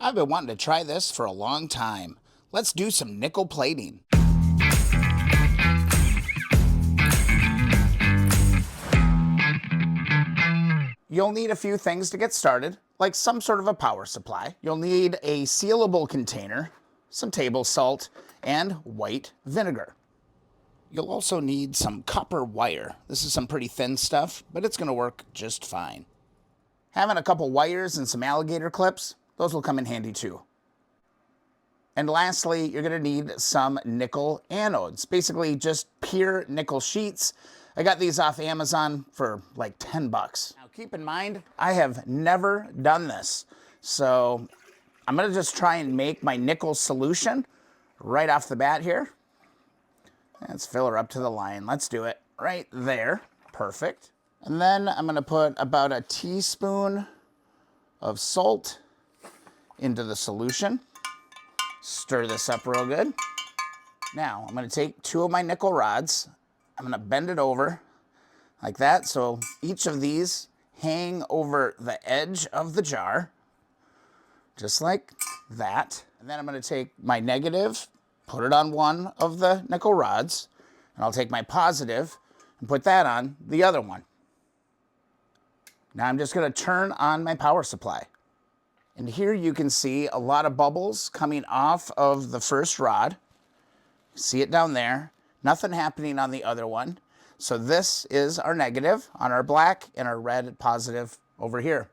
I've been wanting to try this for a long time. Let's do some nickel plating. You'll need a few things to get started, like some sort of a power supply. You'll need a sealable container, some table salt, and white vinegar. You'll also need some copper wire. This is some pretty thin stuff, but it's going to work just fine. Having a couple wires and some alligator clips, those will come in handy too. And lastly, you're going to need some nickel anodes, basically just pure nickel sheets. I got these off Amazon for like 10 bucks. Now keep in mind, I have never done this. So I'm going to just try and make my nickel solution right off the bat here. Let's fill her up to the line. Let's do it right there. Perfect. And then I'm going to put about a teaspoon of salt into the solution. Stir this up real good. Now, I'm going to take 2 of my nickel rods. I'm going to bend it over like that, so each of these hang over the edge of the jar, just like that. And then I'm going to take my negative, put it on one of the nickel rods, and I'll take my positive and put that on the other one. Now I'm just going to turn on my power supply. And here you can see a lot of bubbles coming off of the first rod. See it down there. Nothing happening on the other one. So this is our negative on our black and our red positive over here.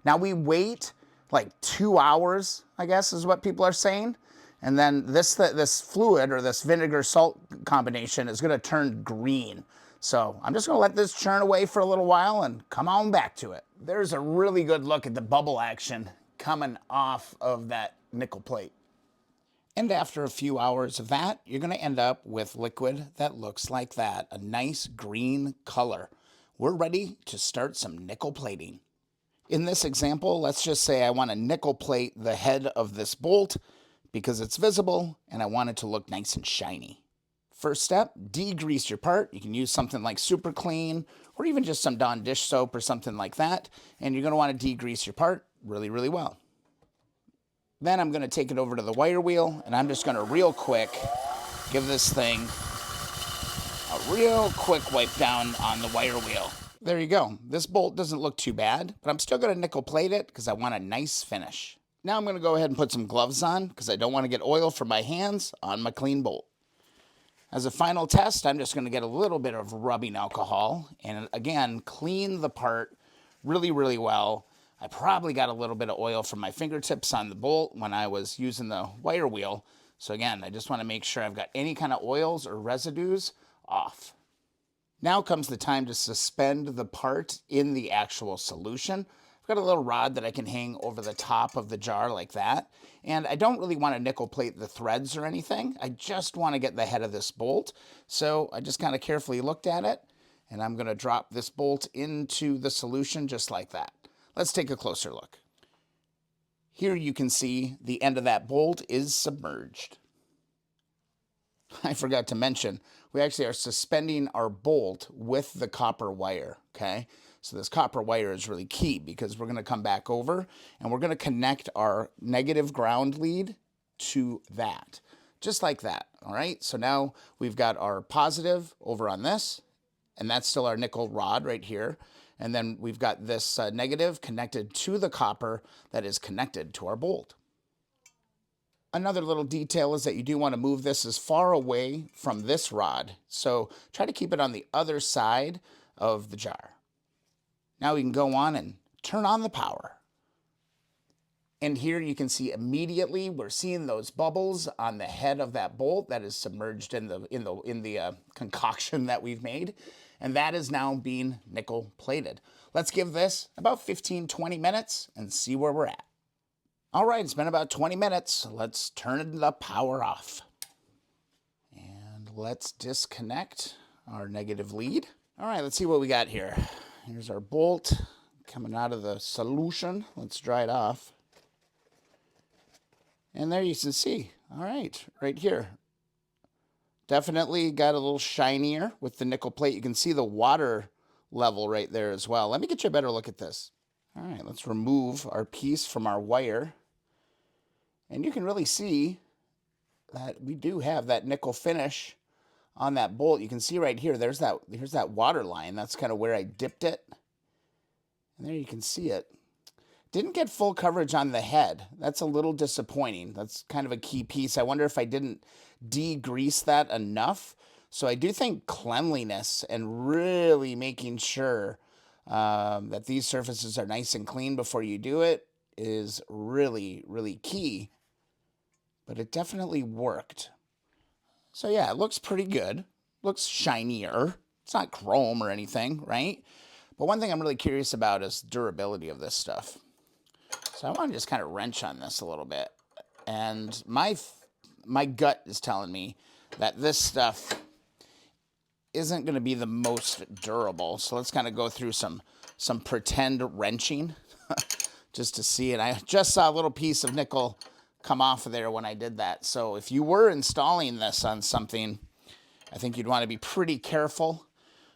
Now we wait like 2 hours, I guess is what people are saying. And then this fluid or this vinegar salt combination is going to turn green. So I'm just going to let this churn away for a little while and come on back to it. There's a really good look at the bubble action coming off of that nickel plate. And after a few hours of that, you're going to end up with liquid that looks like that, a nice green color. We're ready to start some nickel plating. In this example, let's just say I want to nickel plate the head of this bolt because it's visible and I want it to look nice and shiny. First step, degrease your part. You can use something like Super Clean or even just some Dawn dish soap or something like that. And you're going to want to degrease your part really, really well. Then I'm going to take it over to the wire wheel and I'm just going to real quick give this thing a real quick wipe down on the wire wheel. There you go. This bolt doesn't look too bad, but I'm still going to nickel plate it because I want a nice finish. Now I'm going to go ahead and put some gloves on because I don't want to get oil from my hands on my clean bolt. As a final test, I'm just going to get a little bit of rubbing alcohol and again, clean the part really, really well. I probably got a little bit of oil from my fingertips on the bolt when I was using the wire wheel. So again, I just want to make sure I've got any kind of oils or residues off. Now comes the time to suspend the part in the actual solution. I've got a little rod that I can hang over the top of the jar like that. And I don't really want to nickel plate the threads or anything. I just want to get the head of this bolt. So I just kind of carefully looked at it and I'm going to drop this bolt into the solution just like that. Let's take a closer look. Here you can see the end of that bolt is submerged. I forgot to mention, we actually are suspending our bolt with the copper wire, okay? So this copper wire is really key because we're going to come back over and we're going to connect our negative ground lead to that, just like that, all right? So now we've got our positive over on this, and that's still our nickel rod right here. And then we've got this negative connected to the copper that is connected to our bolt. Another little detail is that you do want to move this as far away from this rod. So try to keep it on the other side of the jar. Now we can go on and turn on the power. And here you can see immediately we're seeing those bubbles on the head of that bolt that is submerged in the concoction that we've made. And that is now being nickel plated. Let's give this about 15-20 minutes and see where we're at. All right, it's been about 20 minutes. Let's turn the power off. And let's disconnect our negative lead. All right, let's see what we got here. Here's our bolt coming out of the solution. Let's dry it off. And there you can see, all right, right here. Definitely got a little shinier with the nickel plate. You can see the water level right there as well. Let me get you a better look at this. All right, let's remove our piece from our wire. And you can really see that we do have that nickel finish on that bolt. You can see right here, here's that water line. That's kind of where I dipped it. And there you can see it. Didn't get full coverage on the head. That's a little disappointing. That's kind of a key piece. I wonder if I didn't degrease that enough. So I do think cleanliness and really making sure that these surfaces are nice and clean before you do it is really, really key. But it definitely worked. So yeah, it looks pretty good. Looks shinier. It's not chrome or anything, right? But one thing I'm really curious about is durability of this stuff. So I want to just kind of wrench on this a little bit. And my gut is telling me that this stuff isn't going to be the most durable. So let's kind of go through some pretend wrenching just to see. And I just saw a little piece of nickel come off of there when I did that. So if you were installing this on something, I think you'd want to be pretty careful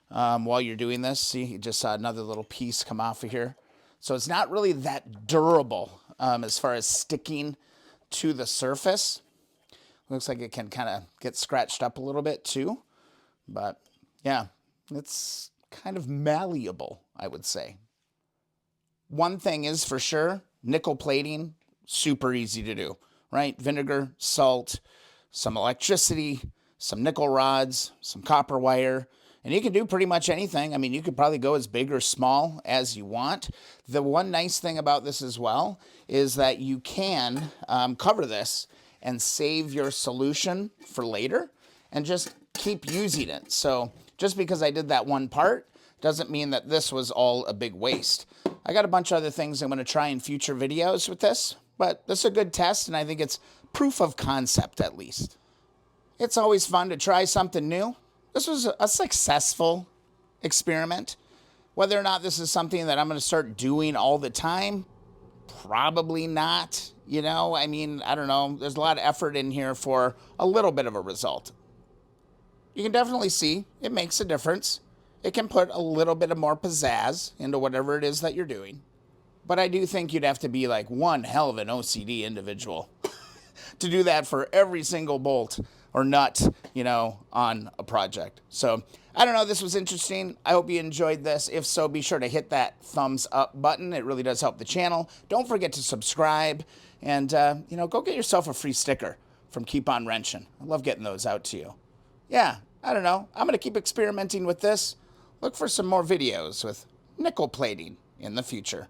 while you're doing this. See, you just saw another little piece come off of here. So it's not really that durable as far as sticking to the surface. Looks like it can kind of get scratched up a little bit too. But yeah, it's kind of malleable, I would say. One thing is for sure, nickel plating, super easy to do, right? Vinegar, salt, some electricity, some nickel rods, some copper wire, and you can do pretty much anything. I mean, you could probably go as big or small as you want. The one nice thing about this as well is that you can cover this and save your solution for later and just keep using it. So just because I did that one part doesn't mean that this was all a big waste. I got a bunch of other things I'm going to try in future videos with this, but this is a good test, and I think it's proof of concept at least. It's always fun to try something new. This was a successful experiment. Whether or not this is something that I'm going to start doing all the time, probably not. You know, I mean, I don't know. There's a lot of effort in here for a little bit of a result. You can definitely see it makes a difference. It can put a little bit of more pizzazz into whatever it is that you're doing. But I do think you'd have to be like one hell of an OCD individual to do that for every single bolt or nut, you know, on a project. So I don't know, this was interesting. I hope you enjoyed this. If so, be sure to hit that thumbs up button. It really does help the channel. Don't forget to subscribe and, you know, go get yourself a free sticker from Keep On Wrenching. I love getting those out to you. Yeah, I don't know. I'm going to keep experimenting with this. Look for some more videos with nickel plating in the future.